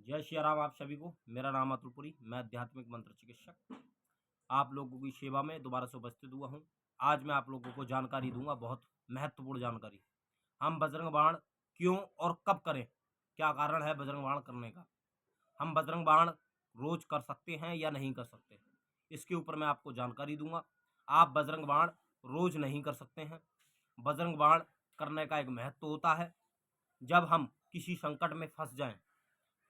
जय श्री राम। आप सभी को मेरा नाम अतुलपुरी, मैं आध्यात्मिक मंत्र चिकित्सक आप लोगों की सेवा में दोबारा से उपस्थित हुआ हूं। आज मैं आप लोगों को जानकारी दूंगा, बहुत महत्वपूर्ण जानकारी। हम बजरंग बाण क्यों और कब करें, क्या कारण है बजरंग बाण करने का। हम बजरंग बाण रोज कर सकते हैं या नहीं कर सकते, इसके ऊपर मैं आपको जानकारी दूंगा। आप बजरंग बाण रोज नहीं कर सकते हैं। बजरंग बाण करने का एक महत्व होता है। जब हम किसी संकट में फंस जाएं,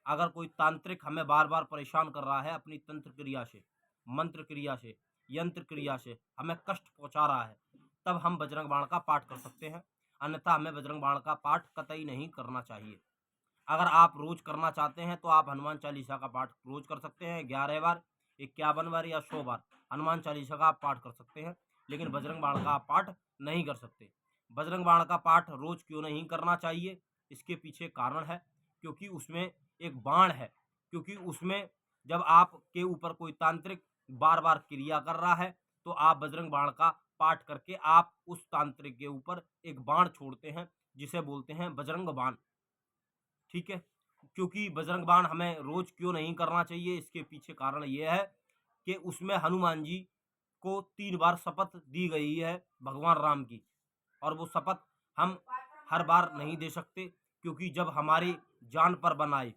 अगर कोई तांत्रिक हमें बार बार परेशान कर रहा है अपनी तंत्र क्रिया से, मंत्र क्रिया से, यंत्र क्रिया से हमें कष्ट पहुंचा रहा है, तब हम बजरंग बाण का पाठ कर सकते हैं। अन्यथा हमें बजरंग बाण का पाठ कतई नहीं करना चाहिए। अगर आप रोज करना चाहते हैं तो आप हनुमान चालीसा का पाठ रोज कर सकते हैं। 11 बार, 51 बार या 100 बार हनुमान चालीसा का आप पाठ कर सकते हैं, लेकिन बजरंग बाण का आप पाठ नहीं कर सकते। बजरंग बाण का पाठ रोज क्यों नहीं करना चाहिए, इसके पीछे कारण है। क्योंकि उसमें एक बाण है, क्योंकि उसमें जब आपके ऊपर कोई तांत्रिक बार बार क्रिया कर रहा है तो आप बजरंग बाण का पाठ करके आप उस तांत्रिक के ऊपर एक बाण छोड़ते हैं, जिसे बोलते हैं बजरंग बाण। ठीक है। क्योंकि बजरंग बाण हमें रोज क्यों नहीं करना चाहिए, इसके पीछे कारण यह है कि उसमें हनुमान जी को 3 बार शपथ दी गई है भगवान राम की, और वो शपथ हम हर बार नहीं दे सकते। क्योंकि जब हमारी जान पर बनाए,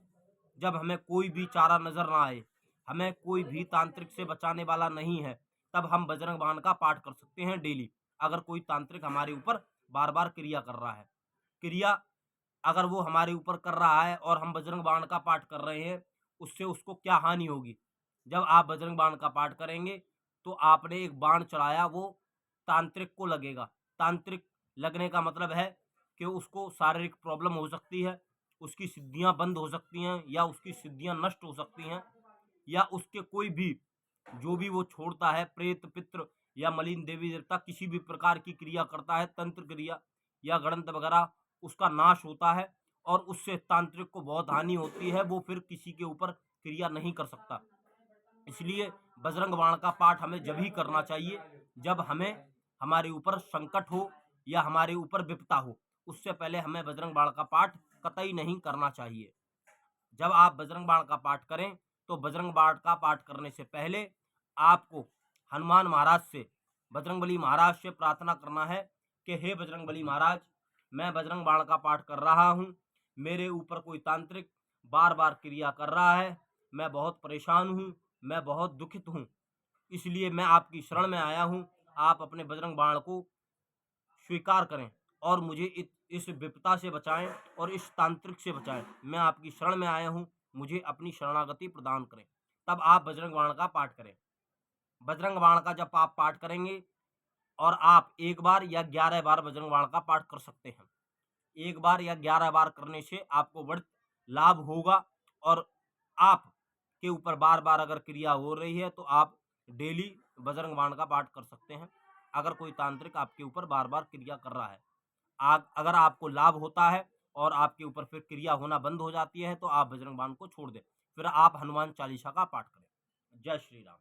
जब हमें कोई भी चारा नजर ना आए, हमें कोई भी तांत्रिक से बचाने वाला नहीं है, तब हम बजरंग बाण का पाठ कर सकते हैं डेली। अगर कोई तांत्रिक हमारे ऊपर बार बार क्रिया कर रहा है, क्रिया अगर वो हमारे ऊपर कर रहा है और हम बजरंग बाण का पाठ कर रहे हैं, उससे उसको क्या हानि होगी। जब आप बजरंग बाण का पाठ करेंगे तो आपने एक बाण चढ़ाया, वो तांत्रिक को लगेगा। तांत्रिक लगने का मतलब है कि उसको शारीरिक प्रॉब्लम हो सकती है, उसकी सिद्धियां बंद हो सकती हैं, या उसकी सिद्धियां नष्ट हो सकती हैं, या उसके कोई भी जो भी वो छोड़ता है, प्रेत पित्र या मलिन देवी देवता किसी भी प्रकार की क्रिया करता है, तंत्र क्रिया या गणंत वगैरह, उसका नाश होता है और उससे तांत्रिक को बहुत हानि होती है। वो फिर किसी के ऊपर क्रिया नहीं कर सकता। इसलिए बजरंग बाण का पाठ हमें जब ही करना चाहिए जब हमें हमारे ऊपर संकट हो या हमारे ऊपर विपदा हो। उससे पहले हमें बजरंग बाण का पाठ कतई नहीं करना चाहिए। जब आप बजरंग बाण का पाठ करें तो बजरंग बाण का पाठ करने से पहले आपको हनुमान महाराज से, बजरंगबली महाराज से प्रार्थना करना है कि हे बजरंगबली महाराज, मैं बजरंग बाण का पाठ कर रहा हूँ, मेरे ऊपर कोई तांत्रिक बार बार क्रिया कर रहा है, मैं बहुत परेशान हूँ, मैं बहुत दुखित हूँ, इसलिए मैं आपकी शरण में आया हूँ। आप अपने बजरंग बाण को स्वीकार करें और मुझे इस विपदा से बचाएं और इस तांत्रिक से बचाएं। मैं आपकी शरण में आया हूं, मुझे अपनी शरणागति प्रदान करें। तब आप बजरंग बाण का पाठ करें। बजरंग बाण का जब आप पाठ करेंगे, और आप 1 बार या 11 बार बजरंग बाण का पाठ कर सकते हैं। 1 बार या 11 बार करने से आपको बड़ा लाभ होगा, और आप के ऊपर बार बार अगर क्रिया हो रही है तो आप डेली बजरंग बाण का पाठ कर सकते हैं। अगर कोई तांत्रिक आपके ऊपर बार बार क्रिया कर रहा है, अगर आपको लाभ होता है और आपके ऊपर फिर क्रिया होना बंद हो जाती है, तो आप बजरंग बाण को छोड़ दें, फिर आप हनुमान चालीसा का पाठ करें। जय श्री राम।